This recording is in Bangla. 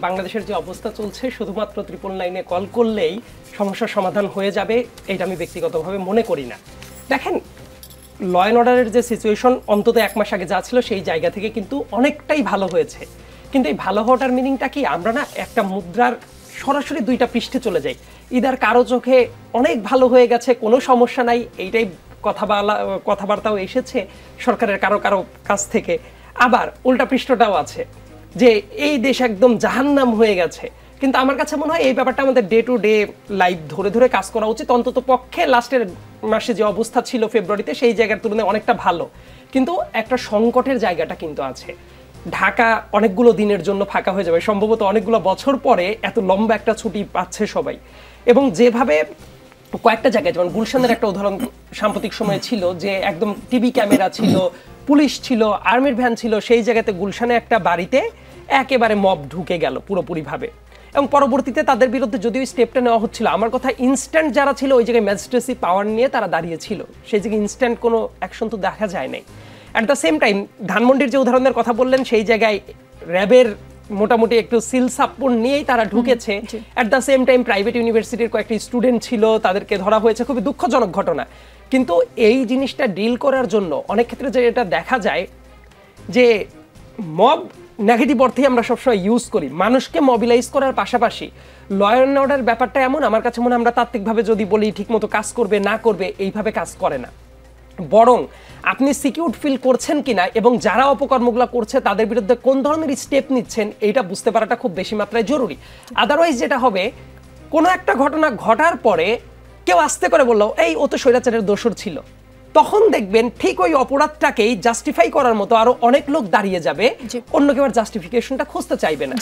বাংলাদেশের যে অবস্থা চলছে শুধুমাত্র 999 কল করলেই সমস্যার সমাধান হয়ে যাবে এটা আমি ব্যক্তিগতভাবে মনে করি না। দেখেন ল অ্যান্ড অর্ডারের যে সিচুয়েশন অন্তত 1 মাস আগে যা ছিল সেই জায়গা থেকে কিন্তু অনেকটাই ভালো হয়েছে। কিন্তু এই ভালো হওয়াটার মিনিংটা কি, আমরা না একটা মুদ্রার সরাসরি দুইটা পৃষ্ঠে চলে যাই। ইদার কারো চোখে অনেক ভালো হয়ে গেছে, কোনো সমস্যা নাই, এইটাই কথাবার্তাও এসেছে সরকারের কারো কারো কাছ থেকে, আবার উল্টা পৃষ্ঠটাও আছে যে এই দেশ একদম জাহান্নাম হয়ে গেছে। কিন্তু আমার কাছে মনে হয় এই ব্যাপারটা আমাদের ডে টু ডে লাইফ ধরে ধরে কাজ করা উচিত। অন্তত পক্ষে লাস্টের মাসে যে অবস্থা ছিল ফেব্রুয়ারিতে সেই জায়গার তুলনায় অনেকটা ভালো, কিন্তু একটা সংকটের জায়গাটা কিন্তু আছে। ঢাকা অনেকগুলো দিনের জন্য ফাঁকা হয়ে যাবে, সম্ভবত অনেকগুলো বছর পরে এত লম্বা একটা ছুটি পাচ্ছে সবাই। এবং যেভাবে কয়েকটা জায়গায়, যেমন গুলশানের একটা উদাহরণ সাম্প্রতিক সময়ে ছিল যে একদম টিভি ক্যামেরা ছিল, পুলিশ ছিল, আর্মির ভ্যান ছিল, সেই জায়গাতে গুলশানে একটা বাড়িতে একেবারে মব ঢুকে গেল পুরোপুরিভাবে। এবং পরবর্তীতে তাদের বিরুদ্ধে যদিও স্টেপটা নেওয়া হচ্ছিল, আমার কথা ইনস্ট্যান্ট যারা ছিল ওই জায়গায় ম্যাজিস্ট্রেসি পাওয়ার নিয়ে তারা দাঁড়িয়েছিল, সেই জায়গায় ইনস্ট্যান্ট কোনো অ্যাকশন তো দেখা যায় নাই। অ্যাট দ্য সেম টাইম ধানমন্ডির যে উদাহরণের কথা বললেন সেই জায়গায় র্যাবের মোটামুটি একটু সিল সাপোর্ট নিয়েই তারা ঢুকেছে। At the same time private ইউনিভার্সিটির কয়েকটি স্টুডেন্ট ছিল, তাদেরকে ধরা হয়েছে, খুবই দুঃখজনক ঘটনা। কিন্তু এই জিনিসটা ডিল করার জন্য অনেক ক্ষেত্রে যে এটা দেখা যায় যে মব নেগেটিভ অর্থেই আমরা সবসময় ইউজ করি, মানুষকে মবিলাইজ করার পাশাপাশি ল অ্যান্ড অর্ডার ব্যাপারটা এমন আমার কাছে মনে হয় আমরা তাত্ত্বিকভাবে যদি বলি ঠিকমতো কাজ করবে না করবে, এইভাবে কাজ করে না। বরং আপনি সিকিউর ফিল করছেন কিনা এবং যারা অপকর্মগুলো করছে তাদের বিরুদ্ধে কোন ধরনের স্টেপ নিচ্ছেন এইটা বুঝতে পারাটা খুব বেশি মাত্রায় জরুরি। আদারওয়াইজ যেটা হবে, কোনো একটা ঘটনা ঘটার পরে কেউ আস্তে করে বললো এই ও তো স্বৈরাচারের দোষর ছিল, তখন দেখবেন ঠিক ওই অপরাধটাকেই জাস্টিফাই করার মতো আরো অনেক লোক দাঁড়িয়ে যাবে, অন্য কেউ আর জাস্টিফিকেশনটা খুঁজতে চাইবে না।